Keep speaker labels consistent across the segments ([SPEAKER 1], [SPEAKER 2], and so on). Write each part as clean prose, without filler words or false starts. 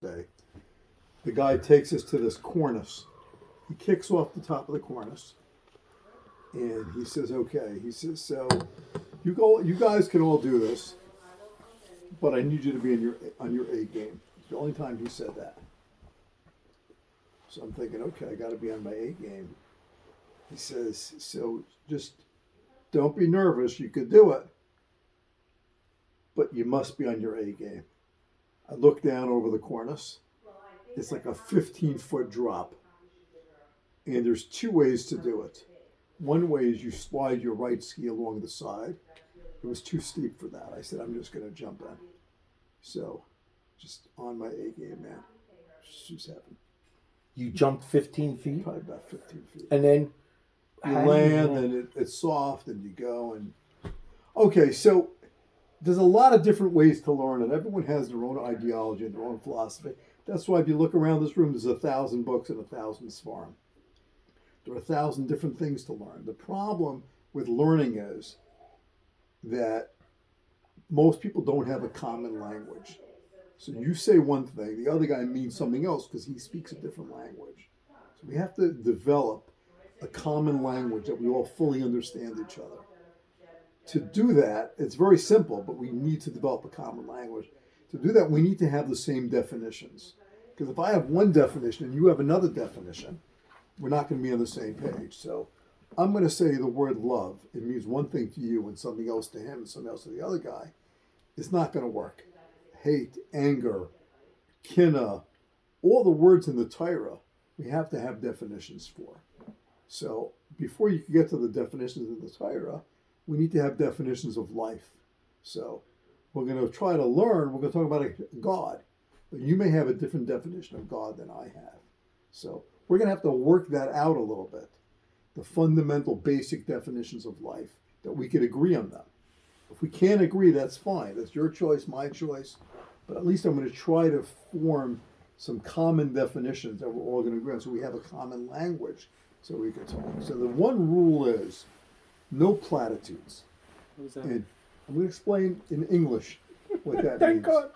[SPEAKER 1] day. The guy takes us to this cornice. He kicks off the top of the cornice, and he says, "Okay." He says, "So, you go. You guys can all do this, but I need you to be on your A game." It's the only time he said that. So I'm thinking, okay, I got to be on my A game. He says, "So just don't be nervous. You could do it, but you must be on your A game." I look down over the cornice. It's like a 15-foot drop. And there's two ways to do it. One way is you slide your right ski along the side. It was too steep for that. I said, I'm just going to jump in. So, just on my A game, man. Just happened.
[SPEAKER 2] You jumped 15 feet?
[SPEAKER 1] Probably about 15 feet.
[SPEAKER 2] And then
[SPEAKER 1] you land, and it's soft, and you go. And okay, so there's a lot of different ways to learn, and everyone has their own ideology and their own philosophy. That's why if you look around this room, there's 1,000 books and 1,000 svarim. There are 1,000 different things to learn. The problem with learning is that most people don't have a common language. So you say one thing, the other guy means something else because he speaks a different language. So we have to develop a common language that we all fully understand each other. To do that, it's very simple, but we need to develop a common language. To do that, we need to have the same definitions. Because if I have one definition and you have another definition, we're not going to be on the same page. So I'm going to say the word love. It means one thing to you and something else to him and something else to the other guy. It's not going to work. Hate, anger, kinna, all the words in the Torah, we have to have definitions for. So before you can get to the definitions of the Torah, we need to have definitions of life. So we're going to try to learn, we're going to talk about God, but you may have a different definition of God than I have. So we're going to have to work that out a little bit. The fundamental basic definitions of life, that we could agree on them. If we can't agree, that's fine. That's your choice, my choice. But at least I'm going to try to form some common definitions that we're all going to agree on so we have a common language so we can talk. So the one rule is no platitudes.
[SPEAKER 3] What is that?
[SPEAKER 1] And I'm going to explain in English what that means.
[SPEAKER 2] Thank God.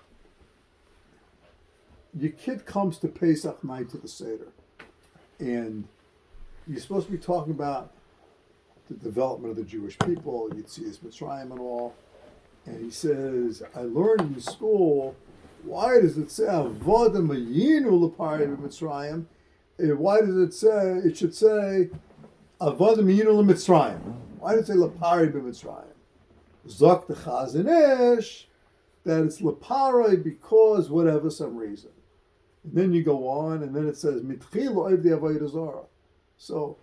[SPEAKER 1] Your kid comes to Pesach night to the Seder, and you're supposed to be talking about the development of the Jewish people. You'd see his Mitzrayim and all. And he says, I learned in school, why does it say Avodah Mayinu L'Pari B'Mitzrayim? Why does it say, it should say Avodah Mayinu L'Mitzrayim? Why does it say L'Pari B'Mitzrayim? Zok the Chazon Ish, that it's L'Pari because whatever, some reason. And then you go on, and then it says Mitchilo Oivdei Avodah Zarah. So,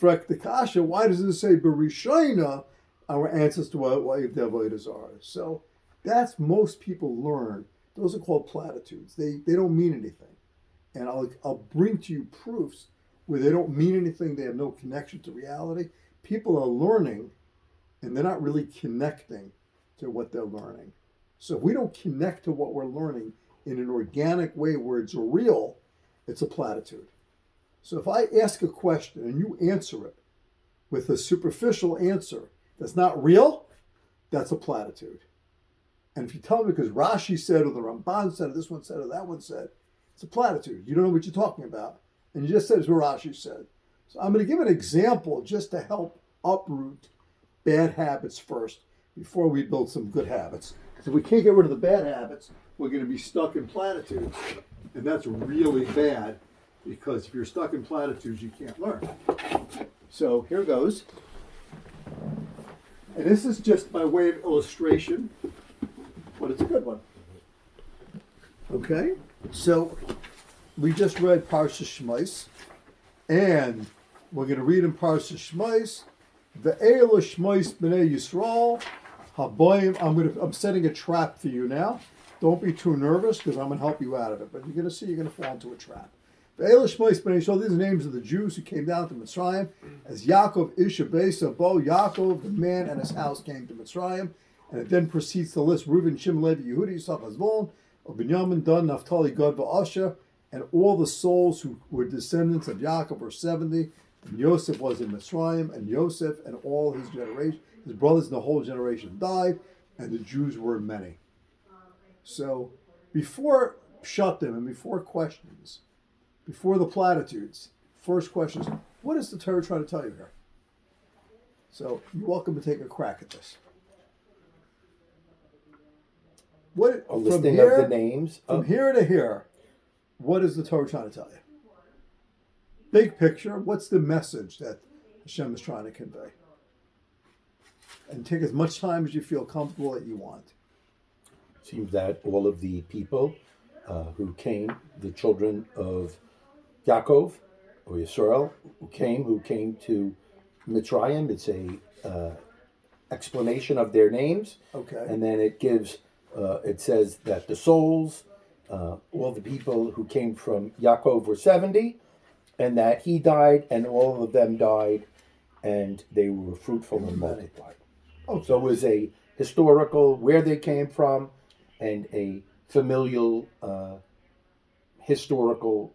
[SPEAKER 1] Frek the Kasha, why does it say Berishayna, our ancestors were Oivdei Avodah Zarah? So that's most people learn. Those are called platitudes. They don't mean anything. And I'll bring to you proofs where they don't mean anything, they have no connection to reality. People are learning, and they're not really connecting to what they're learning. So if we don't connect to what we're learning in an organic way where it's real, it's a platitude. So if I ask a question and you answer it with a superficial answer that's not real, that's a platitude. And if you tell me because Rashi said, or the Ramban said, or this one said, or that one said, it's a platitude. You don't know what you're talking about. And you just said it's what Rashi said. So I'm going to give an example just to help uproot bad habits first before we build some good habits. Because if we can't get rid of the bad habits, we're going to be stuck in platitudes. And that's really bad, because if you're stuck in platitudes, you can't learn. So here goes. And this is just by way of illustration, but it's a good one. Okay? So we just read Parshas Shemos, and we're going to read in Parshas Shemos, Ve'ela Shemos B'nei Yisrael, Haboim. I'm setting a trap for you now. Don't be too nervous, because I'm going to help you out of it. But you're going to see you're going to fall into a trap. Ve'ela Shemos B'nei Yisrael. These are names of the Jews who came down to Mitzrayim. As Yaakov Ish Abesa Bo, Yaakov, the man and his house, came to Mitzrayim. And it then proceeds to list Reuben, Shimon, Levi, Yehudi, Yisachar, Zvulun, Binyamin, Dan, Naphtali, Gad, Asher, and all the souls who were descendants of Yaakov were 70. And Yosef was in Mitzrayim, and Yosef and all his generation, his brothers and the whole generation died, and the Jews were many. So before pshatim and before questions, before the platitudes, first question is, what is the Torah trying to tell you here? So you're welcome to take a crack at this. What
[SPEAKER 2] A listing of the names.
[SPEAKER 1] From here to here, what is the Torah trying to tell you? Big picture, what's the message that Hashem is trying to convey? And take as much time as you feel comfortable that you want.
[SPEAKER 2] Seems that all of the people who came, the children of Yaakov or Yisrael, who came to Mitzrayim, it's a explanation of their names.
[SPEAKER 1] Okay.
[SPEAKER 2] And then it gives, it says that the souls, all the people who came from Yaakov were 70, and that he died, and all of them died, and they were fruitful and multiplied.
[SPEAKER 1] Okay.
[SPEAKER 2] So it was a historical, where they came from, and a familial, historical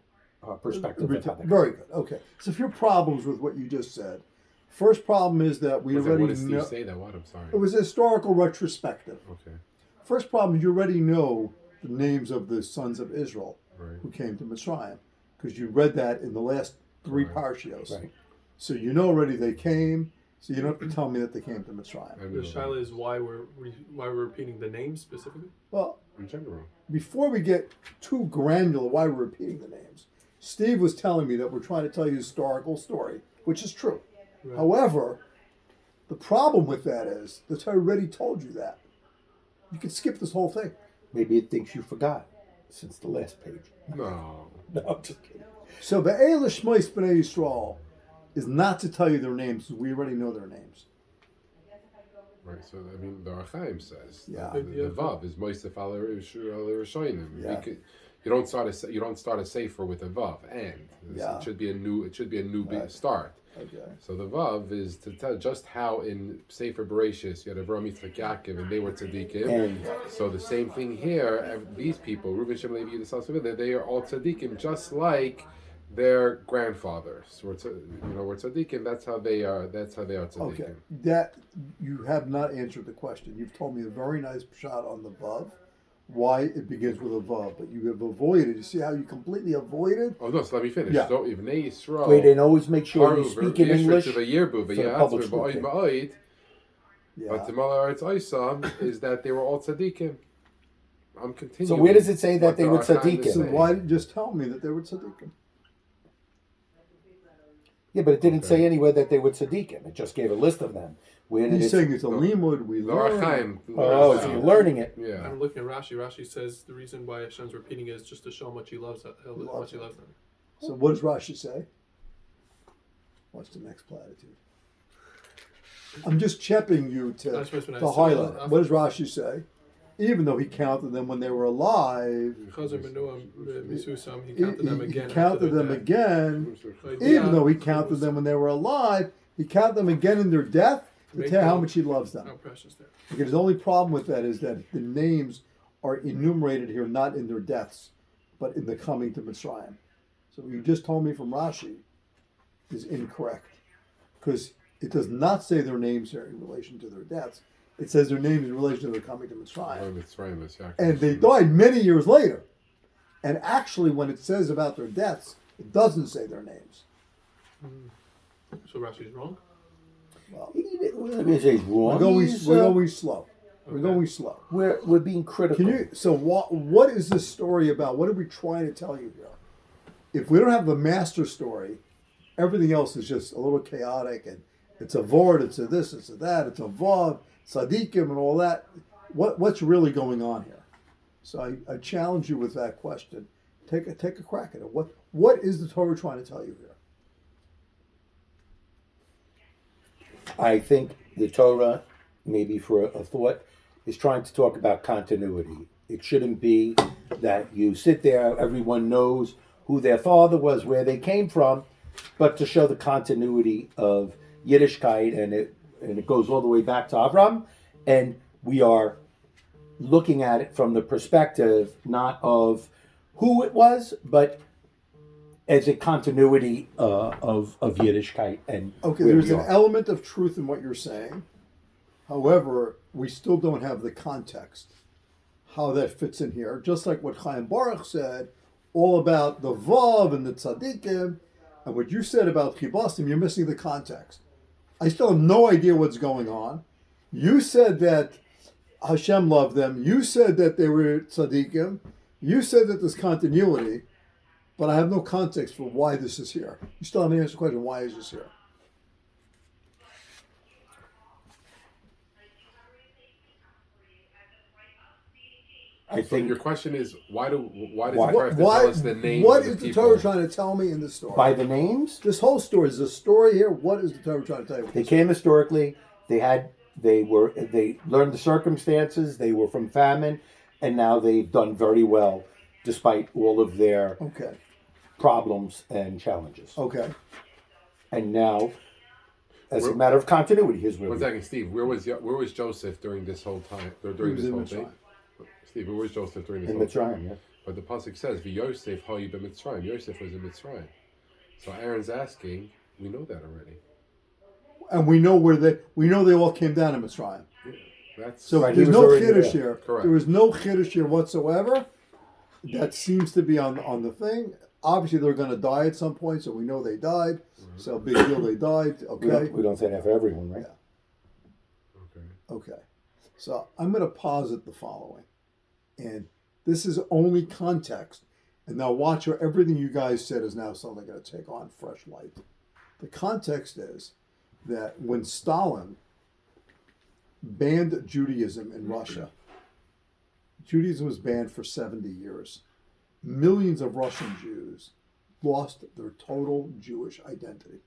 [SPEAKER 2] perspective. Of how they
[SPEAKER 1] Very good. Okay. So a few problems with what you just said. First problem is that we already
[SPEAKER 3] What did
[SPEAKER 1] know.
[SPEAKER 3] Steve say that? What? I'm sorry.
[SPEAKER 1] It was a historical retrospective.
[SPEAKER 3] Okay.
[SPEAKER 1] First problem is you already know the names of the sons of Israel
[SPEAKER 3] Right.
[SPEAKER 1] who came to Mitzrayim, because you read that in the last three
[SPEAKER 3] Right.
[SPEAKER 1] parshios.
[SPEAKER 2] Right.
[SPEAKER 1] So you know already they came. So you don't have to tell me that they came to Mitzrayim.
[SPEAKER 3] I
[SPEAKER 4] The
[SPEAKER 3] mean,
[SPEAKER 4] shaila is why we're repeating the names specifically.
[SPEAKER 1] Well,
[SPEAKER 3] in general.
[SPEAKER 1] before we get too granular, why we're repeating the names, Steve was telling me that we're trying to tell you a historical story, which is true.
[SPEAKER 4] Right.
[SPEAKER 1] However, the problem with that is the Torah already told you that. You could skip this whole thing.
[SPEAKER 2] Maybe it thinks you forgot since the last page.
[SPEAKER 3] No.
[SPEAKER 2] No, I'm just kidding.
[SPEAKER 1] So the Eilish Shmois B'nai Yisrael is not to tell you their names, because we already know their names.
[SPEAKER 3] Right. So I mean, the Archaim says.
[SPEAKER 1] Yeah.
[SPEAKER 3] The Vav is Moisef al Rishonim.
[SPEAKER 1] Yeah.
[SPEAKER 3] You don't start a sefer with a Vav, and
[SPEAKER 1] Yeah.
[SPEAKER 3] it should be a new
[SPEAKER 1] Right.
[SPEAKER 3] start.
[SPEAKER 1] Okay.
[SPEAKER 3] So the Vav is to tell just how in Sefer Bereshis you had Avraham, Yitzchak, Yaakov, and they were tzaddikim.
[SPEAKER 2] And
[SPEAKER 3] So the same thing here. These people, Reuben, Shimon, Levi, Yehuda, Sasha, they are all tzaddikim, just like their grandfathers were tzaddikim. That's how they are. That's how they are tzaddikim.
[SPEAKER 1] Okay. That you have not answered the question. You've told me a very nice shot on the Vav, why it begins with a Vav, but you have avoided. You see how you completely avoided?
[SPEAKER 3] Oh no! So let me finish.
[SPEAKER 1] Yeah.
[SPEAKER 3] So Ibnei Yisrael.
[SPEAKER 2] wait, and always make sure you speak in English.
[SPEAKER 3] To the yearbook,
[SPEAKER 2] for the public
[SPEAKER 3] but
[SPEAKER 2] speaking.
[SPEAKER 1] Yeah.
[SPEAKER 3] the Malay Arts is that they were all tzaddikim. I'm continuing.
[SPEAKER 2] So where does it say that
[SPEAKER 3] what
[SPEAKER 2] they
[SPEAKER 3] the
[SPEAKER 2] were
[SPEAKER 3] Archaim
[SPEAKER 2] tzaddikim?
[SPEAKER 3] is
[SPEAKER 1] So
[SPEAKER 3] saying.
[SPEAKER 1] why didn't you just tell me that they were tzaddikim?
[SPEAKER 2] Yeah, but it didn't
[SPEAKER 3] Okay.
[SPEAKER 2] say anywhere that they were tzaddikim. It just gave a list of them. Where did
[SPEAKER 1] He's
[SPEAKER 2] it?
[SPEAKER 1] saying it's a limud. We
[SPEAKER 3] The
[SPEAKER 1] learn.
[SPEAKER 3] Archaim.
[SPEAKER 2] Oh, so you're learning it.
[SPEAKER 3] Yeah.
[SPEAKER 4] I'm looking at Rashi. Rashi says the reason why Hashem's repeating it is just to show how much he loves them. How much he loves them.
[SPEAKER 1] So what does Rashi say? What's the next platitude? I'm just chipping you to highlight. What does Rashi say? Even though he counted them when they were alive,
[SPEAKER 4] Chazer Menuam Misusam, he
[SPEAKER 1] he
[SPEAKER 4] counted them again.
[SPEAKER 1] counted them again. Even though he counted them when they were alive, he counted them again in their death to tell how much he loves them.
[SPEAKER 4] How precious they are.
[SPEAKER 1] Because the only problem with that is that the names are enumerated here not in their deaths, but in the coming to Mitzrayim. So what you just told me from Rashi is incorrect, because it does not say their names here in relation to their deaths. It says their names in relation to their coming to Mitzrayim. And they died many years later. And actually, when it says about their deaths, it doesn't say their names.
[SPEAKER 4] So Rashi's wrong.
[SPEAKER 2] Let me say it's wrong.
[SPEAKER 1] We're going
[SPEAKER 2] He's,
[SPEAKER 1] slow. We're
[SPEAKER 4] Okay.
[SPEAKER 1] going slow.
[SPEAKER 2] we're being critical.
[SPEAKER 1] Can you? So what is this story about? What are we trying to tell you here? If we don't have the master story, everything else is just a little chaotic, and it's a vord, it's a this, it's a that, it's a vav, tzaddikim, and all that. What's really going on here? So I challenge you with that question. Take a crack at it. What is the Torah trying to tell you here?
[SPEAKER 2] I think the Torah, maybe for a thought, is trying to talk about continuity. It shouldn't be that you sit there, everyone knows who their father was, where they came from, but to show the continuity of Yiddishkeit, and it goes all the way back to Avram, and we are looking at it from the perspective not of who it was, but as a continuity of Yiddishkeit. And
[SPEAKER 1] Okay,
[SPEAKER 2] where
[SPEAKER 1] there's
[SPEAKER 2] we
[SPEAKER 1] an
[SPEAKER 2] are.
[SPEAKER 1] element of truth in what you're saying. However, we still don't have the context. how that fits in here. Just like what Chaim Baruch said, all about the Vav and the Tzaddikim, and what you said about Chibastim, you're missing the context. I still have no idea what's going on. You said that Hashem loved them. You said that they were Tzaddikim. You said that there's continuity, but I have no context for why this is here. You still haven't answered the question, why is this here?
[SPEAKER 2] I
[SPEAKER 3] So
[SPEAKER 2] think
[SPEAKER 3] your question is why does
[SPEAKER 2] Why-
[SPEAKER 3] the Torah have to
[SPEAKER 1] Why,
[SPEAKER 3] tell us the names
[SPEAKER 1] what
[SPEAKER 3] of the
[SPEAKER 1] is the
[SPEAKER 3] people?
[SPEAKER 1] Torah trying to tell me in this story?
[SPEAKER 2] by the names,
[SPEAKER 1] This whole story is a story here. What is the Torah trying to tell you?
[SPEAKER 2] they came historically. They learned the circumstances. They were from famine, and now they've done very well despite all of their
[SPEAKER 1] Okay.
[SPEAKER 2] problems and challenges.
[SPEAKER 1] Okay.
[SPEAKER 2] And now, as a
[SPEAKER 3] Where-
[SPEAKER 2] matter of continuity, here's where
[SPEAKER 3] One
[SPEAKER 2] we-
[SPEAKER 3] second, Steve. Where was Joseph during this whole time? Or
[SPEAKER 1] He
[SPEAKER 3] during
[SPEAKER 1] was
[SPEAKER 3] this
[SPEAKER 1] in
[SPEAKER 3] whole thing?
[SPEAKER 1] Mitzrayim.
[SPEAKER 3] Steve, where was Joseph during this
[SPEAKER 2] in
[SPEAKER 3] whole
[SPEAKER 2] Mitzrayim. Yeah.
[SPEAKER 3] But the pasuk says, "V'Yosef hayu b'Mitzrayim." Yosef was in Mitzrayim. So Aaron's asking, we know that already.
[SPEAKER 1] And we know they all came down in Mitzrayim.
[SPEAKER 3] That's
[SPEAKER 1] So
[SPEAKER 2] Right, he
[SPEAKER 1] there's
[SPEAKER 2] was
[SPEAKER 1] no
[SPEAKER 2] already
[SPEAKER 1] Kiddush
[SPEAKER 2] there.
[SPEAKER 1] here.
[SPEAKER 3] Correct.
[SPEAKER 1] There was no Kiddush here whatsoever. That seems to be on the thing. Obviously, they're going to die at some point, so we know they died. So big deal, they died.
[SPEAKER 2] We don't say that for everyone, right?
[SPEAKER 3] okay.
[SPEAKER 1] Okay. So I'm going to posit the following. And this is only context. And now watch where everything you guys said is now suddenly going to take on fresh light. The context is that when Stalin banned Judaism in Russia, Judaism was banned for 70 years. Millions of Russian Jews lost their total Jewish identity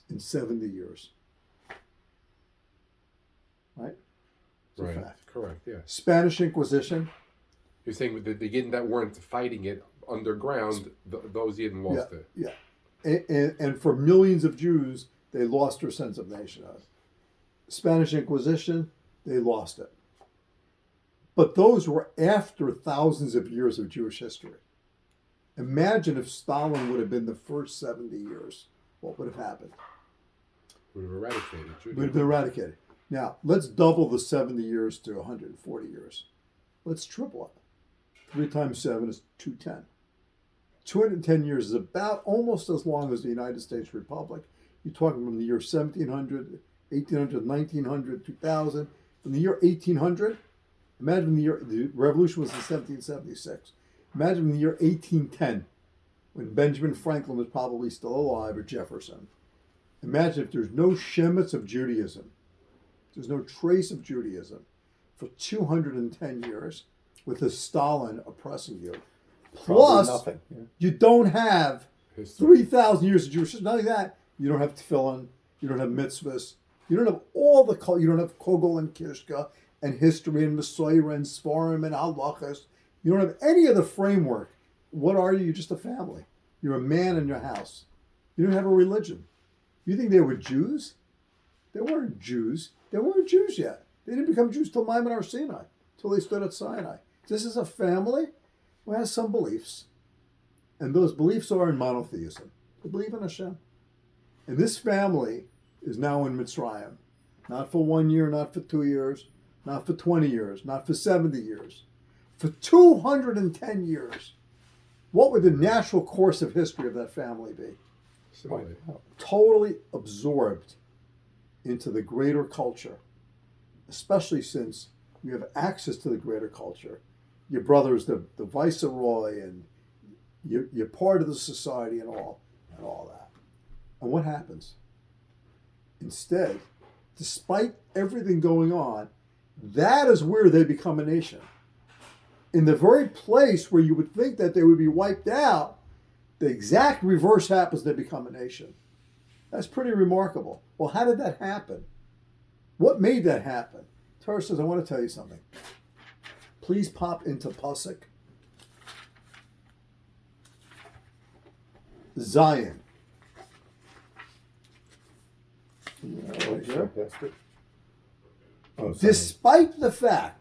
[SPEAKER 1] in 70 years. Right? It's a
[SPEAKER 3] Right.
[SPEAKER 1] fact.
[SPEAKER 3] Correct. Yeah.
[SPEAKER 1] Spanish Inquisition.
[SPEAKER 3] You're saying that the Yidden that weren't fighting it underground, those Yidden lost it.
[SPEAKER 1] Yeah. And for millions of Jews, they lost their sense of nationhood. Spanish Inquisition, they lost it. But those were after thousands of years of Jewish history. Imagine if Stalin would have been the first 70 years. What would have happened?
[SPEAKER 3] Would have eradicated
[SPEAKER 1] Would have
[SPEAKER 3] Judaism.
[SPEAKER 1] been eradicated. Now, let's double the 70 years to 140 years. Let's triple it. 3 times 7 is 210. 210 years is about almost as long as the United States Republic. You're talking from the year 1700, 1800, 1900, 2000. From the year 1800, imagine the revolution was in 1776. Imagine the year 1810, when Benjamin Franklin was probably still alive, or Jefferson. Imagine if there's no shemitz of Judaism, there's no trace of Judaism for 210 years with a Stalin oppressing you.
[SPEAKER 2] Probably
[SPEAKER 1] Plus,
[SPEAKER 2] nothing. Yeah.
[SPEAKER 1] you don't have
[SPEAKER 3] History.
[SPEAKER 1] 3,000 years of Jewish history. Not only that, you don't have tefillin, you don't have mitzvahs, you don't have all the, you don't have kogel and kishka and history and Masoira and Svarim and halachas. You don't have any of the framework. What are you? You're just a family. You're a man in your house. You don't have a religion. You think they were Jews? They weren't Jews. They weren't Jews yet. They didn't become Jews till Maimon or Sinai, till they stood at Sinai. This is a family who has some beliefs. And those beliefs are in monotheism. They believe in Hashem. And this family is now in Mitzrayim. Not for 1 year, not for 2 years, not for 20 years, not for 70 years. For 210 years. What would the natural course of history of that family be?
[SPEAKER 3] Similarly.
[SPEAKER 1] Totally absorbed into the greater culture, especially since you have access to the greater culture. Your brother's the viceroy, and you're part of the society and all that. And what happens? Instead, despite everything going on, that is where they become a nation. In the very place where you would think that they would be wiped out, the exact reverse happens, they become a nation. That's pretty remarkable. Well, how did that happen? What made that happen? Torah says, I want to tell you something. Please pop into Pasuk Zion. Right here.
[SPEAKER 2] Oh, sorry.
[SPEAKER 1] Despite the fact,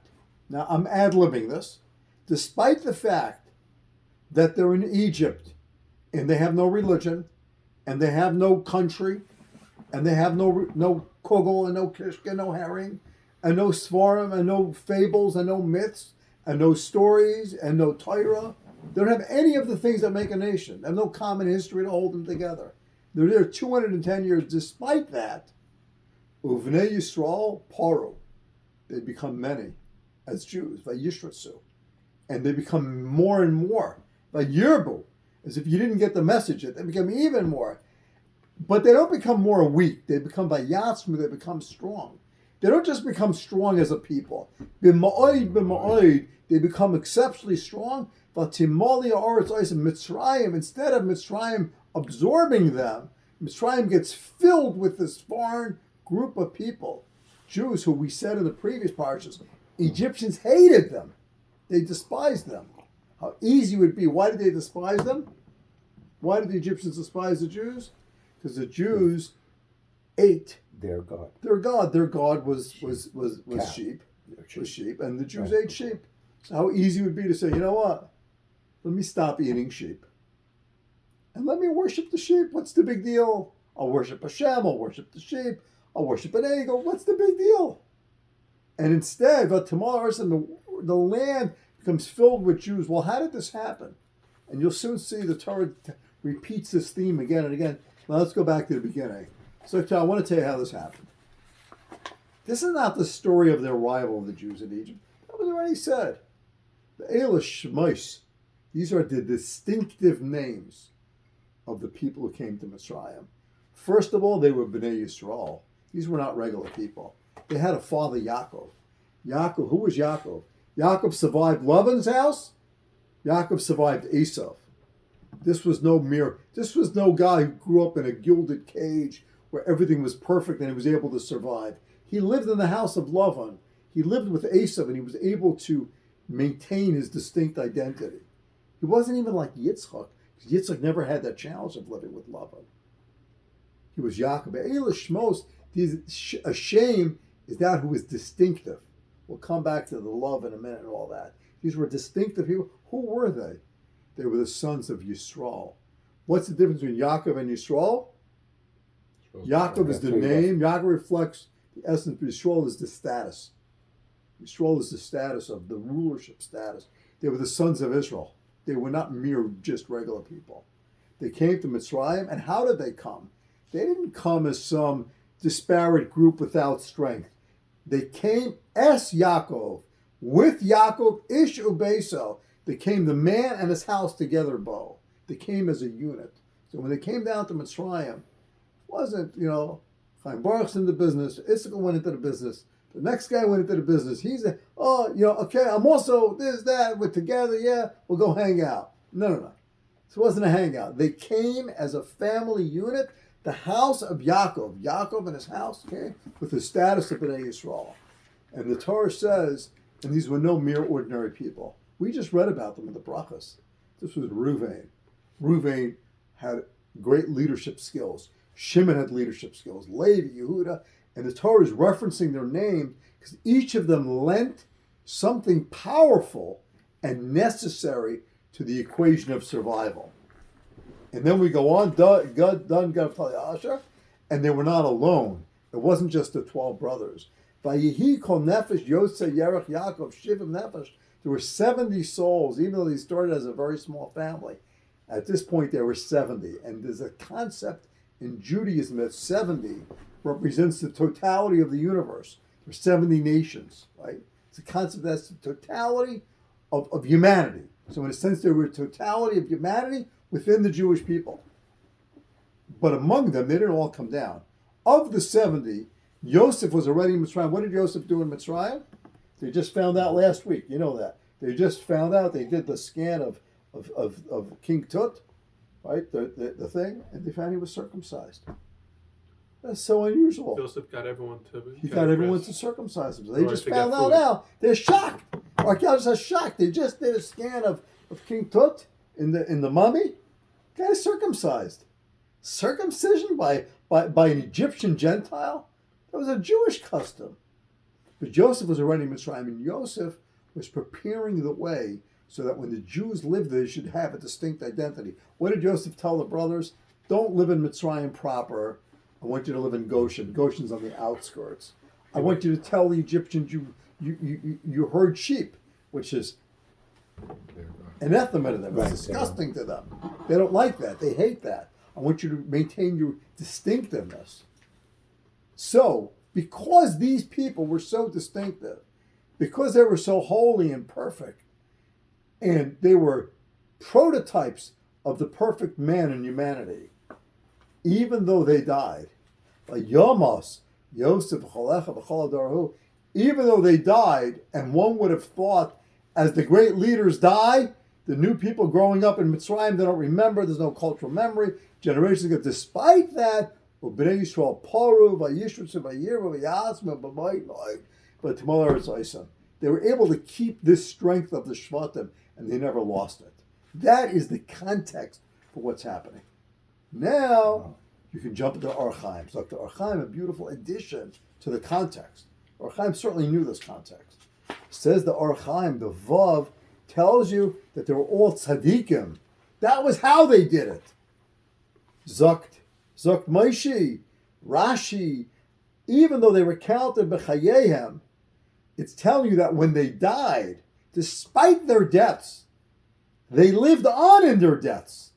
[SPEAKER 1] now I'm ad-libbing this, despite the fact that they're in Egypt and they have no religion and they have no country and they have no kugel and no kishka, no herring and no svarim and no fables and no myths and no stories and no Torah. They don't have any of the things that make a nation. They have no common history to hold them together. They're there 210 years. Despite that, Uvnei Yisrael Paru, they become many as Jews, Vayishratsu, and they become more and more. Vayirbu, as if you didn't get the message yet, they become even more. But they don't become more weak. They become Vayatzmu, they become strong. They don't just become strong as a people. B'ma'oid, they become exceptionally strong. V'timali ha'aretz ois Mitzrayim, instead of Mitzrayim absorbing them, Mitzrayim gets filled with this foreign group of people. Jews who we said in the previous parshas, Egyptians hated them. They despised them. How easy it would be. Why did they despise them? Why did the Egyptians despise the Jews? Because the Jews ate
[SPEAKER 2] Their God.
[SPEAKER 1] their God. Their God was
[SPEAKER 2] Cow.
[SPEAKER 1] sheep.
[SPEAKER 2] Sheep.
[SPEAKER 1] Was sheep, and the Jews
[SPEAKER 2] Right.
[SPEAKER 1] ate sheep. So how easy it would be to say, you know what? Let me stop eating sheep. And let me worship the sheep. What's the big deal? I'll worship Hashem, I'll worship the sheep, I'll worship an eagle. What's the big deal? And instead, but tomorrow the land becomes filled with Jews. Well, how did this happen? And you'll soon see the Torah repeats this theme again and again. Now let's go back to the beginning. So I want to tell you how this happened. This is not the story of the arrival of the Jews in Egypt. That was already said. The Elish Shemos, these are the distinctive names of the people who came to Mitzrayim. First of all, they were Bnei Yisrael. These were not regular people. They had a father, Yaakov. Yaakov, who was Yaakov? Yaakov survived Lavan's house. Yaakov survived Esau. This was no guy who grew up in a gilded cage where everything was perfect and he was able to survive. He lived in the house of Lavan. He lived with Esau and he was able to maintain his distinct identity. He wasn't even like Yitzchak, because Yitzchak never had that challenge of living with Lavan. He was Yaakov. Elish Shemos, a shame is that who is distinctive. We'll come back to the love in a minute and all that. These were distinctive people. Who were they? They were the sons of Yisrael. What's the difference between Yaakov and Yisrael? Yaakov is the name. Yaakov reflects the essence, but Yisrael is the status. Yisrael is the status of the rulership status. They were the sons of Israel. They were not mere just regular people. They came to Mitzrayim, and how did they come? They didn't come as some disparate group without strength. They came as Yaakov, with Yaakov, Ish Ubeso. They came the man and his house together, Bo. They came as a unit. So when they came down to Mitzrayim, it wasn't, Chaim Baruch's in the business, Issachar went into the business, the next guy went into the business. He's, okay, I'm also this, that, we're together, yeah, we'll go hang out. No. This wasn't a hangout. They came as a family unit. The house of Yaakov and his house came with the status of Bnei Yisrael. And the Torah says, and these were no mere ordinary people. We just read about them in the brachas. This was Reuven. Reuven had great leadership skills. Shimon had leadership skills. Levi, Yehuda, and the Torah is referencing their name because each of them lent something powerful and necessary to the equation of survival. And then we go on, and they were not alone. It wasn't just the 12 brothers. Vayihi kol nefesh Yosef Yerach Yaakov Shivim nefesh. There were 70 souls, even though they started as a very small family. At this point, there were 70. And there's a concept in Judaism that 70 represents the totality of the universe. There's 70 nations, right? It's a concept that's the totality of humanity. So in a sense, there were a totality of humanity within the Jewish people. But among them, they didn't all come down. Of the 70, Yosef was already in Mitzrayim. What did Yosef do in Mitzrayim? They just found out last week. You know that. They just found out. They did the scan of King Tut, right? The thing, and they found he was circumcised. That's so unusual.
[SPEAKER 4] Joseph got everyone to.
[SPEAKER 1] He got everyone to circumcise him. So they
[SPEAKER 4] Or
[SPEAKER 1] just
[SPEAKER 4] to get
[SPEAKER 1] found out
[SPEAKER 4] food.
[SPEAKER 1] now. They're shocked. Archaeologists are shocked. They just did a scan of King Tut in the mummy. Guy's circumcised. Circumcision by an Egyptian Gentile? That was a Jewish custom. But Joseph was already in Mitzrayim, and Joseph was preparing the way so that when the Jews lived there, they should have a distinct identity. What did Joseph tell the brothers? Don't live in Mitzrayim proper. I want you to live in Goshen. Goshen's on the outskirts. I want you to tell the Egyptians you herd sheep. which is
[SPEAKER 3] There you go.
[SPEAKER 1] anathema to them.
[SPEAKER 2] Right,
[SPEAKER 1] It's disgusting to them. They don't like that. They hate that. I want you to maintain your distinctiveness. So, because these people were so distinctive, because they were so holy and perfect, and they were prototypes of the perfect man in humanity, even though they died, like Yomos, Yosef, Cholecha, B'chol Adarahu, even though they died, and one would have thought, as the great leaders die, the new people growing up in Mitzrayim, they don't remember, there's no cultural memory, generations ago. Despite that, B'nai Yisrael paru, vayishutzu, vayiru, vayasma, b'mayit, but tomorrow it's Isam. They were able to keep this strength of the Shvatim, and they never lost it. That is the context for what's happening. Now, you can jump into Or Chaim. So the Or Chaim, a beautiful addition to the context. Or Chaim certainly knew this context. Says the Or Chaim, the Vav, tells you that they were all tzaddikim. That was how they did it. Zukt Maishi, Rashi, even though they were counted b'chayehem, it's telling you that when they died, despite their deaths, they lived on in their deaths.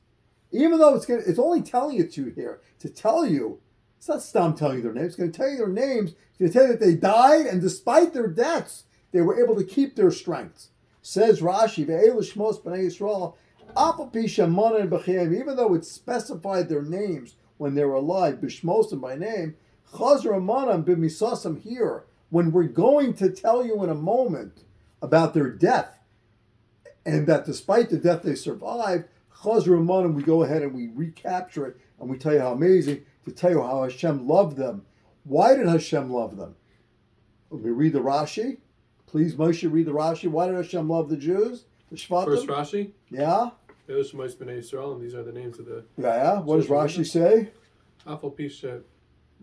[SPEAKER 1] Even though it's only telling it to you here, to tell you, it's not stam telling you their names, it's going to tell you their names, it's going to tell you that they died, and despite their deaths, they were able to keep their strengths. Says Rashi, Ve'elu Shmos B'nai Yisrael, Apal Pi Shemona B'chayim, even though it specified their names when they were alive, B'shmosim by name, Chazar Amanam B'misasam here, when we're going to tell you in a moment about their death, and that despite the death they survived, Chazar Amanam, we go ahead and we recapture it, and we tell you how amazing, to tell you how Hashem loved them. Why did Hashem love them? Let me read the Rashi. Please, Moshe, read the Rashi. Why did Hashem love the Jews? The Shvatim?
[SPEAKER 4] First Rashi.
[SPEAKER 1] Yeah?
[SPEAKER 4] Ve'elu Shmos B'nai Yisrael, and these are the names of the
[SPEAKER 1] Yeah? What does Rashi say?
[SPEAKER 4] Afal Pi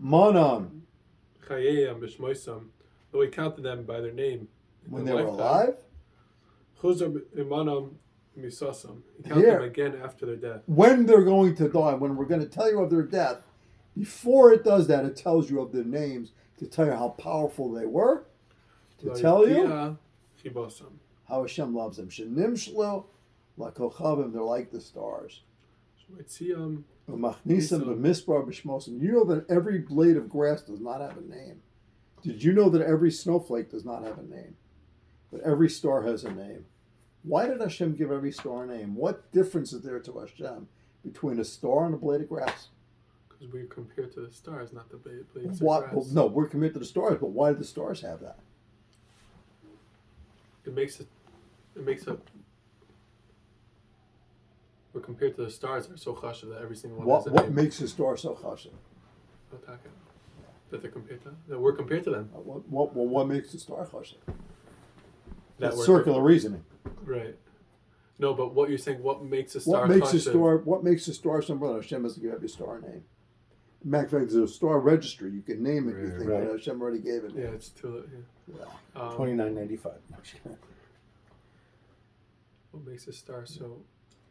[SPEAKER 1] Manam.
[SPEAKER 4] Chayeyam B'shmoisam. Though he counted them by their name in
[SPEAKER 1] When they
[SPEAKER 4] their
[SPEAKER 1] were
[SPEAKER 4] lifetime.
[SPEAKER 1] alive?
[SPEAKER 4] Chuzar Imanam Misasam. He counted
[SPEAKER 1] Here.
[SPEAKER 4] them again after their death.
[SPEAKER 1] When they're going to die, when we're going to tell you of their death, before it does that, it tells you of their names to tell you how powerful they were, to tell you
[SPEAKER 4] Chibosam.
[SPEAKER 1] how Hashem loves them. Shenim shlo lakochavim, they're like the stars.
[SPEAKER 4] Shmoitziam.
[SPEAKER 1] Umachnisam b'mispar b'shmosim. You know that every blade of grass does not have a name. Did you know that every snowflake does not have a name? But every star has a name. Why did Hashem give every star a name? What difference is there to Hashem between a star and a blade of grass?
[SPEAKER 4] Because we compare to the stars, not the blades of
[SPEAKER 1] What?
[SPEAKER 4] grass.
[SPEAKER 1] Well, no, we're committed to the stars, but why do the stars have that?
[SPEAKER 4] It makes it. We're compared to the stars are so chashav that every single one has a
[SPEAKER 1] What
[SPEAKER 4] name.
[SPEAKER 1] makes a star so chashav?
[SPEAKER 4] That they're compared to. That we're compared to them.
[SPEAKER 1] What makes a star chashav?
[SPEAKER 4] That
[SPEAKER 1] That's
[SPEAKER 4] we're
[SPEAKER 1] circular reasoning.
[SPEAKER 4] Right. No, but what you're saying, what makes a star
[SPEAKER 1] What makes a
[SPEAKER 4] chashav?
[SPEAKER 1] star? What makes a star something? Hashem doesn't give every star a name. Matter of fact, there's a star registry. You can name it. You think
[SPEAKER 2] Right.
[SPEAKER 1] but Hashem already gave it.
[SPEAKER 4] Yeah, it's too.
[SPEAKER 1] Yeah.
[SPEAKER 4] Yeah.
[SPEAKER 2] $29.95.
[SPEAKER 4] What makes a star so?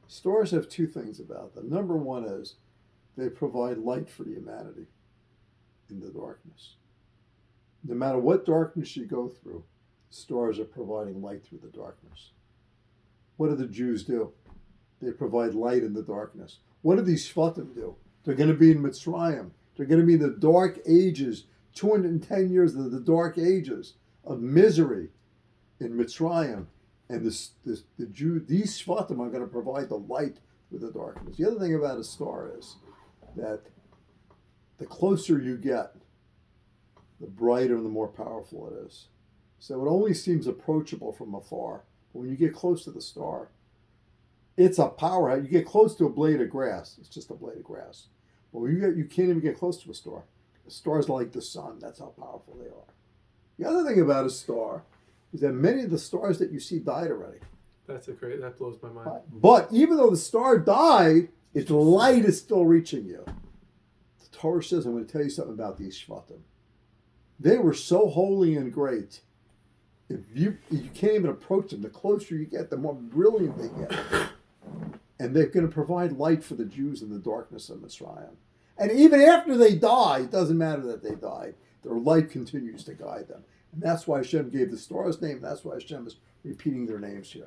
[SPEAKER 1] Stars have two things about them. Number one is they provide light for humanity in the darkness. No matter what darkness you go through, stars are providing light through the darkness. What do the Jews do? They provide light in the darkness. What do these Shvatim do? They're going to be in Mitzrayim. They're going to be in the dark ages, 210 years of the dark ages of misery in Mitzrayim. And these Shvatim are going to provide the light through the darkness. The other thing about a star is that the closer you get, the brighter and the more powerful it is. So it only seems approachable from afar. But when you get close to the star, it's a powerhouse. You get close to a blade of grass, it's just a blade of grass. But when you can't even get close to a star. A star's like the sun. That's how powerful they are. The other thing about a star is that many of the stars that you see died already.
[SPEAKER 4] That blows my mind.
[SPEAKER 1] But even though the star died, its light is still reaching you. The Torah says, I'm going to tell you something about these Shvatim. They were so holy and great. If you can't even approach them, the closer you get, the more brilliant they get. And they're going to provide light for the Jews in the darkness of Mitzrayim. And even after they die, it doesn't matter that they died. Their light continues to guide them. And that's why Hashem gave the stars name. That's why Hashem is repeating their names here.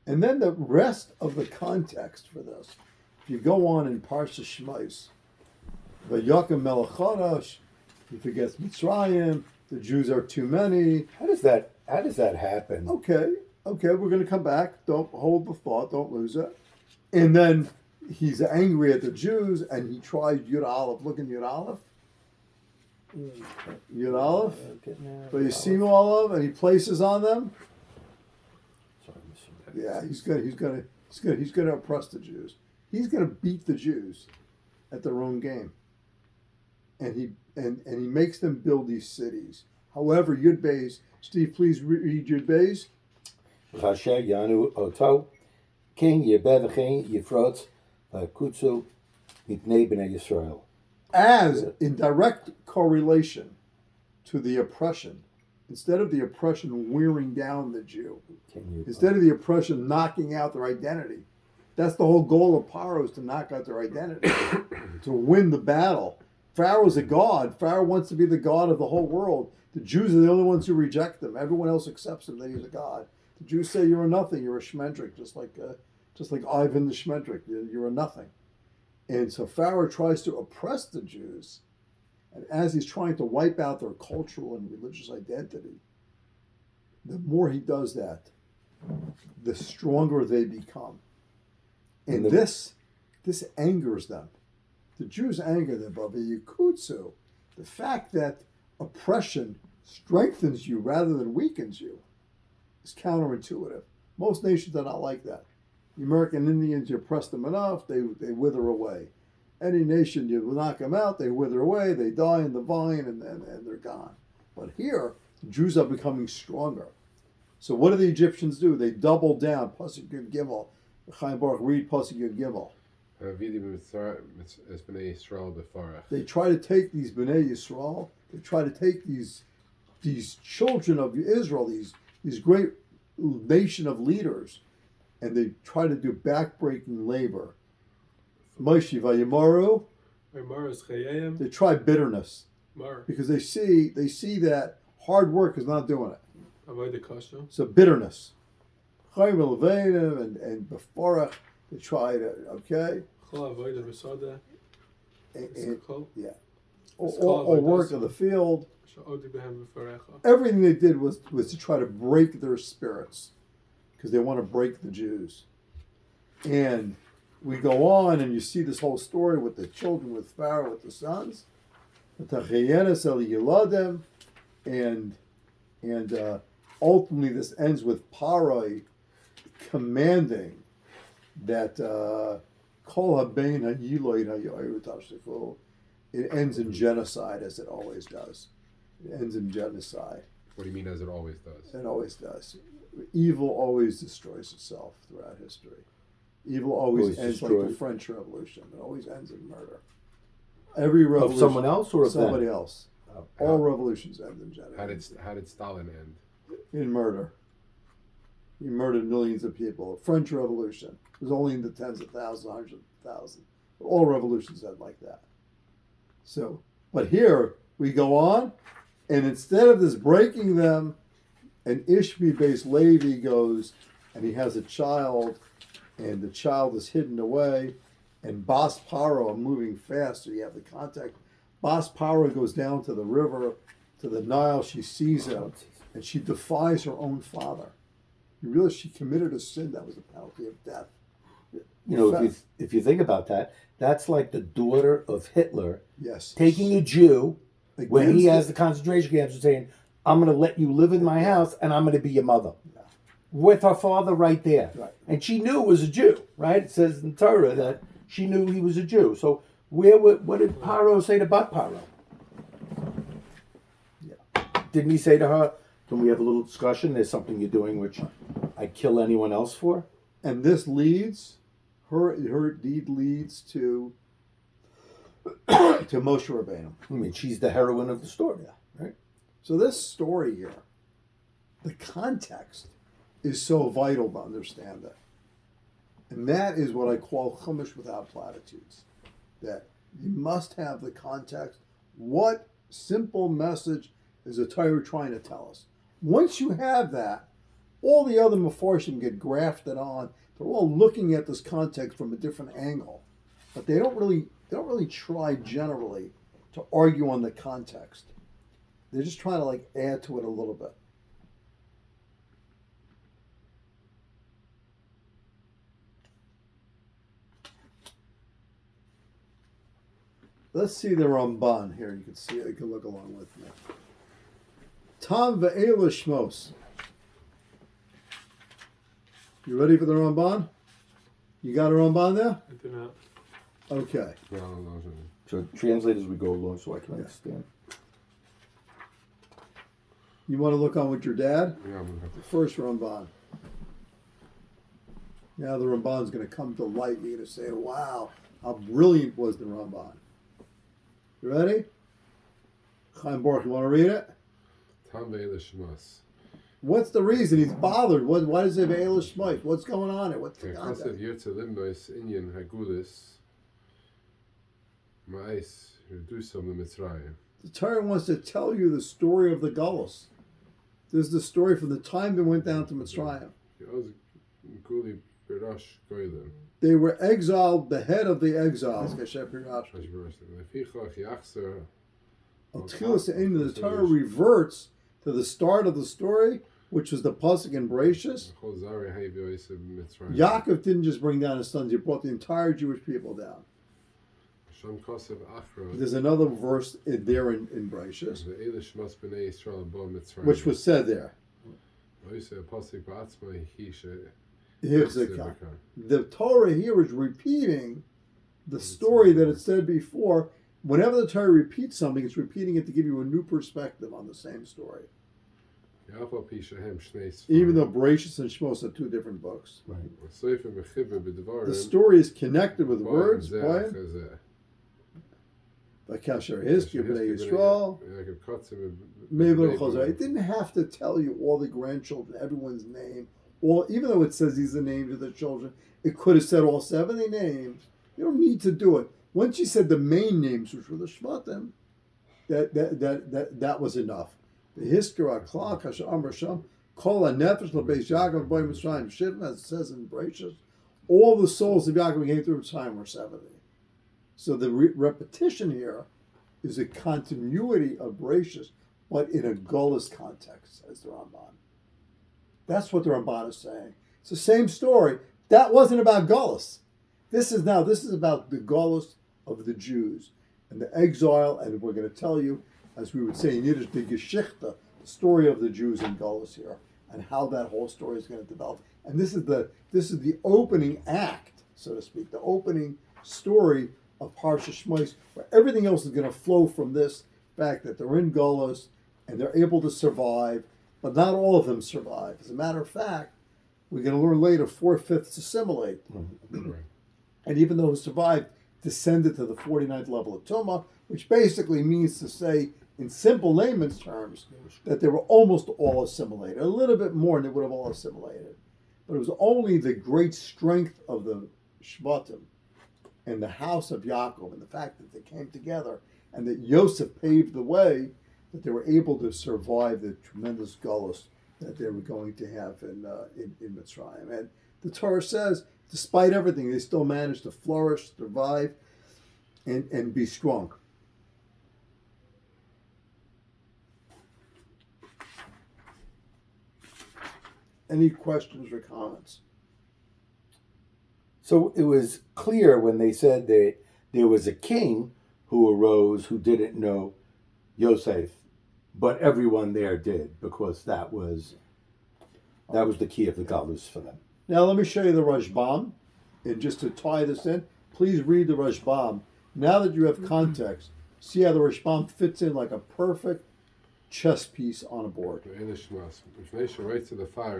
[SPEAKER 1] And then the rest of the context for this, if you go on in Parshas Shemos, Vayakim Melech Chadash, he forgets Mitzrayim, the Jews are too many.
[SPEAKER 2] How does that happen?
[SPEAKER 1] Okay, we're going to come back. Don't hold the thought, don't lose it. And then he's angry at the Jews, and he tries Yud Aleph. Look in Yud Aleph. Yud Aleph. But you see them all of, and he places on them. Yeah, he's gonna oppress the Jews. He's gonna beat the Jews at their own game. And he makes them build these cities. However, Yud Beis, Steve, please read Yud Beis.
[SPEAKER 2] Chasher Yanu Oto, King Yebevachin Yifrotz Kutsu Mipnei Bnei Yisrael.
[SPEAKER 1] As in direct correlation to the oppression, instead of the oppression wearing down the Jew, instead of the oppression knocking out their identity. That's the whole goal of Paro, is to knock out their identity, to win the battle. Pharaoh's a god. Pharaoh wants to be the god of the whole world. The Jews are the only ones who reject him. Everyone else accepts him that he's a god. The Jews say you're a nothing. You're a shmendrik, just like Ivan the Shmendrik. You're a nothing. And so Pharaoh tries to oppress the Jews, and as he's trying to wipe out their cultural and religious identity, the more he does that, the stronger they become. And this angers them. The Jews anger them, but the Yikutsu, the fact that oppression strengthens you rather than weakens you, is counterintuitive. Most nations are not like that. The American Indians, you oppress them enough, they wither away. Any nation, you knock them out, they wither away, they die in the vine, and they're gone. But here, the Jews are becoming stronger. So what do the Egyptians do? They double down. Pasuk Yud Gimel. Chaim Baruch, read Pasuk Yud Gimel. They try to take these Bnei Yisrael. They try to take these children of Israel, these great nation of leaders, and they try to do backbreaking labor. Moshe Vayamaru. They try bitterness because they see that hard work is not doing it. So bitterness. Chaim Levadim and Beforach, they try to, okay? Yeah. Or work in the field. Everything they did was to try to break their spirits because they want to break the Jews. And we go on and you see this whole story with the children, with Pharaoh, with the sons. And ultimately this ends with Parai commanding that Kol Habein HaYiloid HaYoir Tashtifu. It ends in genocide, as it always does. It ends in genocide.
[SPEAKER 3] What do you mean, as it always does?
[SPEAKER 1] It always does. Evil always destroys itself throughout history. Evil always ends like the French Revolution. It always ends in murder. Every revolution
[SPEAKER 2] of someone else or of
[SPEAKER 1] somebody
[SPEAKER 2] them?
[SPEAKER 1] else. All revolutions end in genocide.
[SPEAKER 3] How did Stalin end?
[SPEAKER 1] In murder. He murdered millions of people. The French Revolution was only in the tens of thousands, hundreds of thousands. All revolutions end like that. So, but here we go on, and instead of this breaking them, an Ishbi-based Levi goes, and he has a child, and the child is hidden away, and Bas Paro, I'm moving fast, so you have the context. Bas Paro goes down to the river, to the Nile. She sees him, and she defies her own father. You realize she committed a sin that was the penalty of death.
[SPEAKER 2] You know, if you think about that, that's like the daughter of Hitler taking a Jew when he has the concentration camps and saying, I'm going to let you live in my house and I'm going to be your mother. Yeah. With her father right there. Right. And she knew it was a Jew, right? It says in Torah that she knew he was a Jew. So what did Paro say to Bat Paro? Yeah. Didn't he say to her, can we have a little discussion? There's something you're doing which I'd kill anyone else for?
[SPEAKER 1] And this leads, her deed leads to Moshe Rabbeinu.
[SPEAKER 2] I mean, she's the heroine of the story, right?
[SPEAKER 1] So this story here, the context is so vital to understand it. And that is what I call chumash without platitudes. that you must have the context. What simple message is the Torah trying to tell us? Once you have that, all the other Mefarshim get grafted on. They're all looking at this context from a different angle, but they don't really try generally to argue on the context. They're just trying to like add to it a little bit. Let's see the Ramban here. You can see it. You can look along with me. Tam ve'ela Shemos. You ready for the Ramban? You got a Ramban there?
[SPEAKER 4] I do not.
[SPEAKER 1] Okay.
[SPEAKER 3] No.
[SPEAKER 2] So translate as we go along so I can understand.
[SPEAKER 1] You want to look on with your dad?
[SPEAKER 3] Yeah, I'm gonna have
[SPEAKER 1] The first Ramban. Now the Ramban's going to come to light. You're going to say, wow, how brilliant was the Ramban. You ready? Chaim Baruch, you want to read it?
[SPEAKER 3] to Tam ve'ela Shemos.
[SPEAKER 1] What's the reason he's bothered? Why does he have Eilish Shmos? What's going on here? What's the
[SPEAKER 3] Chasav
[SPEAKER 1] context?
[SPEAKER 3] Yirtze Limnos Inyan Hagulis Ma'is Redusam LeMitzrayim.
[SPEAKER 1] The Torah wants to tell you the story of the Gullus. This is the story from the time they went down to Mitzrayim.
[SPEAKER 3] Guli Birash Goylim.
[SPEAKER 1] They were exiled, the head of the exiles. Kasher Pirash.
[SPEAKER 3] Lefichach Yachzer.
[SPEAKER 1] Until the end of the Torah reverts to the start of the story, which was the pasuk in Bereshis.
[SPEAKER 3] Chol Zarei Havi Oisav Mitzrayim.
[SPEAKER 1] Yaakov didn't just bring down his sons; he brought the entire Jewish people down.
[SPEAKER 3] Sham Kosev Achra.
[SPEAKER 1] There's another verse there in Bereshis,
[SPEAKER 3] Ve'ela Shemos B'nei Yisrael Bo Mitzrayim.
[SPEAKER 1] which was said there.
[SPEAKER 3] Oiseh Pasuk Ba'atzma Hi She.
[SPEAKER 1] Here's the Torah here is repeating the story that it said before. Whenever the Torah repeats something, it's repeating it to give you a new perspective on the same story. Even though Bereshis and Shmos are two different books.
[SPEAKER 2] Right.
[SPEAKER 1] The story is connected with words, right? Like Kasher Hiskir B'nai Yisrael, Mebel Chazar. It didn't have to tell you all the grandchildren, everyone's name, or even though it says these are the names of the children, it could have said all 70 names. You don't need to do it. Once you said the main names, which were the Shvatim, that was enough. The Hiskir Aklal Kasher Amar Sham Kol HaNefesh LaBeis Yaakov B'nai Mitzrayim Shivim, as it says in Bereshis, all the souls of Yaakov came through Mitzrayim were 70. So the repetition here is a continuity of Bereshis, but in a Golas context, says the Ramban. That's what the Ramban is saying. It's the same story. That wasn't about Golas. This is about the Golas of the Jews and the exile, and we're going to tell you, as we would say in Yiddish, the Geschichte, the story of the Jews in Golas here, and how that whole story is going to develop. And this is the opening act, so to speak, the opening story of Parshas Shemos, where everything else is going to flow from this fact that they're in Golos and they're able to survive, but not all of them survive. As a matter of fact, we're going to learn later 4/5 assimilate. And even those who survived descended to the 49th level of Tumah, which basically means to say, in simple layman's terms, that they were almost all assimilated. A little bit more and they would have all assimilated. But it was only the great strength of the Shvatim and the house of Yaakov and the fact that they came together and that Yosef paved the way that they were able to survive the tremendous gullus that they were going to have in Mitzrayim. And the Torah says, despite everything, they still managed to flourish, survive, and be strong. Any questions or comments?
[SPEAKER 2] So it was clear when they said that there was a king who arose who didn't know Yosef, but everyone there did, because that was the key of the Galus for them.
[SPEAKER 1] Now let me show you the Rashbam, and just to tie this in, please read the Rashbam. Now that you have context, see how the Rashbam fits in like a perfect chess piece on a board.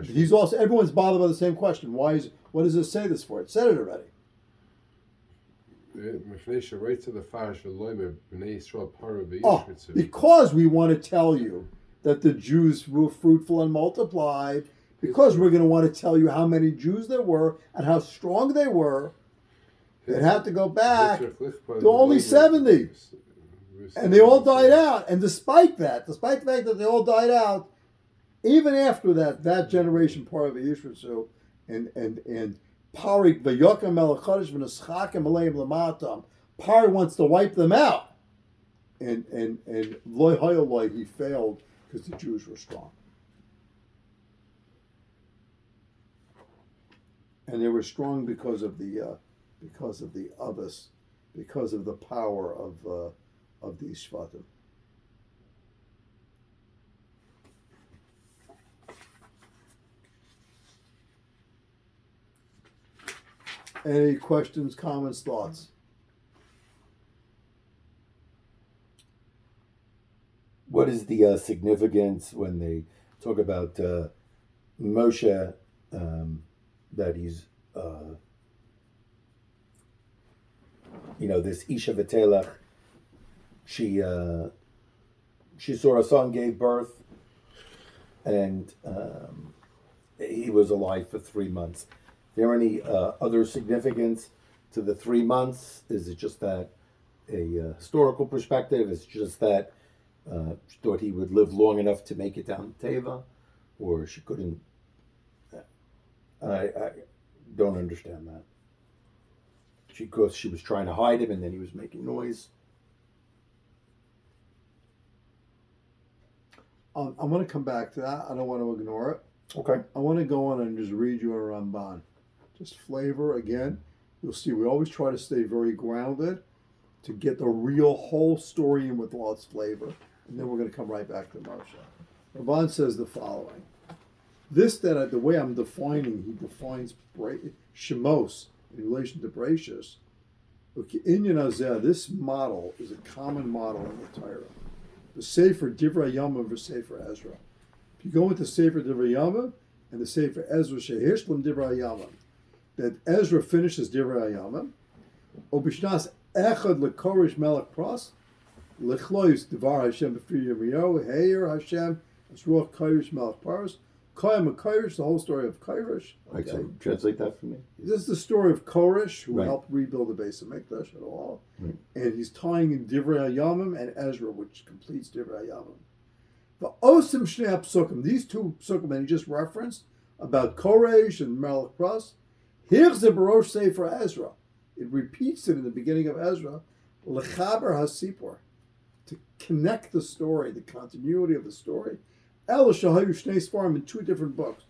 [SPEAKER 1] He's also, everyone's bothered by the same question. What does it say this for? It said it already. Because we want to tell you that the Jews were fruitful and multiplied, because we're going to want to tell you how many Jews there were and how strong they were. that had to go back to only 70. And they all died out. And despite the fact that they all died out, even after that generation part of the Yishritzu, and Pari Vayokam Melachadish V'Neschakim Aleim Lamatam, Pari wants to wipe them out. And Loi Hayoloi, he failed because the Jews were strong. And they were strong because of the others, because of the power of these Shvatim. Any questions, comments, thoughts?
[SPEAKER 2] What is the significance when they talk about Moshe, that he's, this Isha V'Telech, she saw her son gave birth, and he was alive for 3 months. Is there any other significance to the 3 months? Is it just that a historical perspective? Is it just that she thought he would live long enough to make it down to Teva, or she couldn't? I don't understand that. Because she was trying to hide him, and then he was making noise.
[SPEAKER 1] I'm going to come back to that. I don't want to ignore it.
[SPEAKER 2] Okay.
[SPEAKER 1] I want to go on and just read you a Ramban. Just flavor again. You'll see we always try to stay very grounded to get the real whole story in with lots of flavor. And then we're going to come right back to Moshe. Ramban says the following. The way I'm defining, he defines Shemos in relation to Bereshis. Inyan Azeh, this model is a common model in the Torah. The Sefer Divrei Yamim and the Sefer Ezra. If you go into Sefer Divrei Yamim and the Sefer Ezra, Shehishlam Divrei Yamim, that Ezra finishes Divrei Yamim, Obishnas Echad Lekorish Melech Pras, Lechlois Devar Hashem B'Fri Yirmiyahu, Heir Hashem, Esruach Korish Melech Paras, Koyam and Korish, the whole story of Korish.
[SPEAKER 2] Okay. So translate that for me.
[SPEAKER 1] This is the story of Korish, who
[SPEAKER 2] Right.
[SPEAKER 1] helped rebuild the base of Mikdash at all.
[SPEAKER 2] Right.
[SPEAKER 1] And he's tying in Divrei Hayamim and Ezra, which completes Divrei Hayamim. The Osim Shnei Psukim, these two Psukim that he just referenced, about Koresh and Melech Pras, here's the Barosh Sefer Ezra. It repeats it in the beginning of Ezra, Lechaber HaSipor, to connect the story, the continuity of the story. El Shahayu Shnei Sfarim in two different books.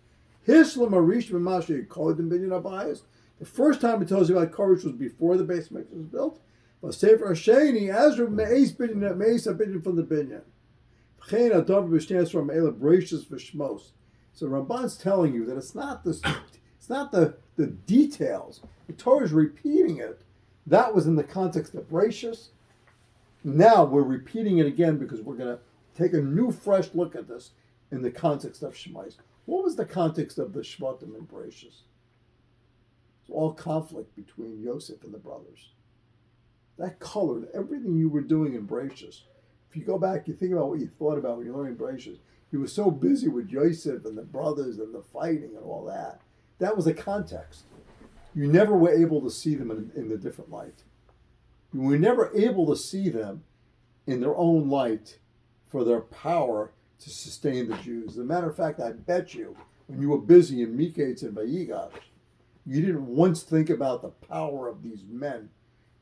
[SPEAKER 1] Hislam Arish B'Mashe Kodim Binyan Abayis. The first time it tells you about Koresh was before the base Mikdash was built. But Sefer Hasheni, Ezra Me'ez Binyan, Me'ez HaBinyan from the Binyan. V'chein Adav B'Shnei Sfarim Eila Bereshis V'Shmos. So Ramban's telling you that it's not the details. The Torah is repeating it. That was in the context of Bereshis. Now we're repeating it again because we're going to take a new, fresh look at this in the context of Shemais. What was the context of the Shvatim and Bereshis? It's all conflict between Yosef and the brothers. That colored everything you were doing in Bereshis. If you go back, you think about what you thought about when you're learning Bereshis. You were so busy with Yosef and the brothers and the fighting and all that. That was a context. You never were able to see them in the different light. You were never able to see them in their own light for their power to sustain the Jews. As a matter of fact, I bet you, when you were busy in Miketz and Vayigash, you didn't once think about the power of these men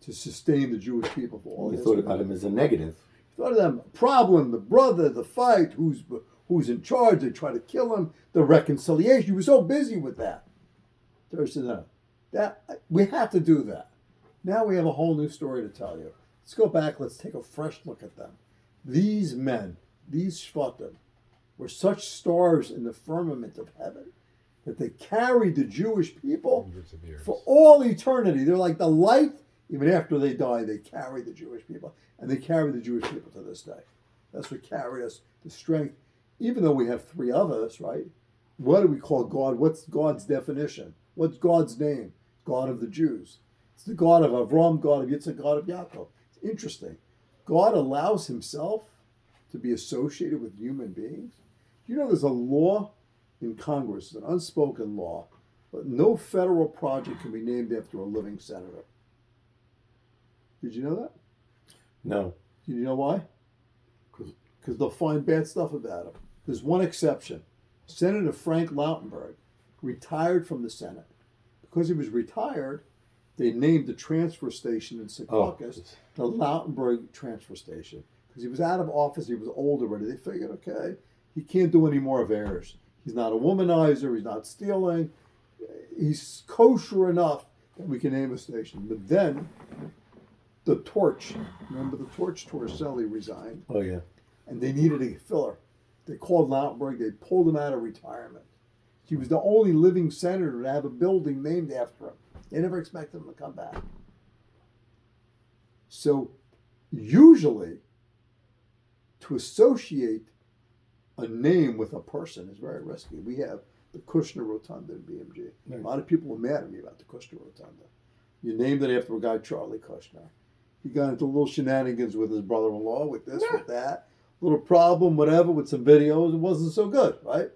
[SPEAKER 1] to sustain the Jewish people for all
[SPEAKER 2] You
[SPEAKER 1] this.
[SPEAKER 2] thought about him as a negative.
[SPEAKER 1] You thought of them, problem, the brother, the fight, who's in charge, they try to kill him, the reconciliation. You were so busy with that. Torah said, no, that we have to do that. Now we have a whole new story to tell you. Let's go back, let's take a fresh look at them. These men, these Shvatim, were such stars in the firmament of heaven that they carried the Jewish people
[SPEAKER 3] Hundreds of years.
[SPEAKER 1] for all eternity. They're like the light. Even after they die, they carry the Jewish people. And they carry the Jewish people to this day. That's what carried us, the strength. Even though we have three of us, right? What do we call God? What's God's definition? What's God's name? God of the Jews. It's the God of Avram, God of Yitzhak, God of Yaakov. It's interesting. God allows himself to be associated with human beings. You know there's a law in Congress, an unspoken law, but no federal project can be named after a living senator. Did you know that?
[SPEAKER 2] No.
[SPEAKER 1] Do you know why? Because they'll find bad stuff about him. There's one exception. Senator Frank Lautenberg retired from the Senate. Because he was retired, they named the transfer station in Secaucus the Lautenberg Transfer Station. Because he was out of office, he was old already. They figured, okay, he can't do any more of errors. He's not a womanizer, he's not stealing. He's kosher enough that we can name a station. But then, the Torch, remember the Torch Torricelli resigned,
[SPEAKER 2] Oh, yeah.
[SPEAKER 1] and they needed a filler. They called Lautenberg, they pulled him out of retirement. He was the only living senator to have a building named after him. They never expected him to come back. So, usually, to associate a name with a person is very risky. We have the Kushner Rotunda in BMG.
[SPEAKER 2] Right.
[SPEAKER 1] A lot of people were mad at me about the Kushner Rotunda. You named it after a guy, Charlie Kushner. He got into little shenanigans with his brother-in-law, with this, with that. Little problem, whatever, with some videos. It wasn't so good, right?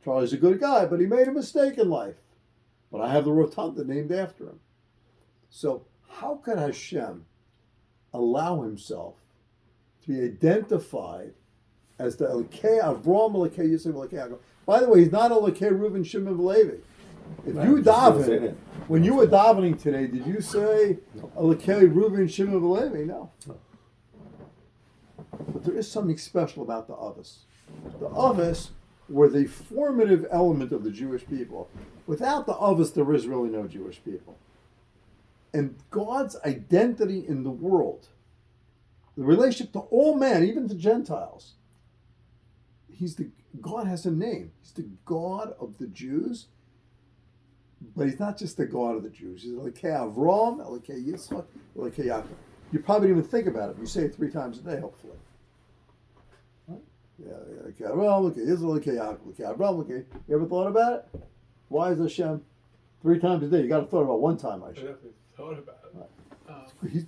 [SPEAKER 1] Charlie's a good guy, but he made a mistake in life. But I have the Rotunda named after him. So how could Hashem allow himself to be identified as the Elokei Avram, Elokei Yisrael, Elokei Yaakov? By the way, he's not Elokei Reuven, Shimon, Levi. If you daven, when you were davening today, did you say Elokei Reuven, Shimon, Levi? No. But there is something special about the Avos. The Avos were the formative element of the Jewish people. Without the Avos, there is really no Jewish people. And God's identity in the world, the relationship to all men, even to Gentiles, God has a name. He's the God of the Jews, but he's not just the God of the Jews. He's Elokei Avram, Elokei Yitzchak, Elokei Yaakov. You probably didn't even think about it. You say it 3 times a day, hopefully. Right? Yeah, Elokei Avram, Elokei Yitzchak, Elokei Yaakov, Elokei Avram, Elokei. You ever thought about it? Why is Hashem 3 times a day? You got to thought about 1 time, I
[SPEAKER 4] I
[SPEAKER 1] should.
[SPEAKER 4] definitely thought about it.
[SPEAKER 1] Right.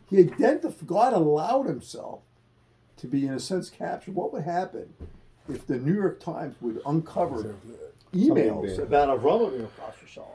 [SPEAKER 1] He identified. God allowed himself to be, in a sense, captured. What would happen if the New York Times would uncover emails
[SPEAKER 2] bad.
[SPEAKER 1] about Avram Avinu, Parshas Shemos?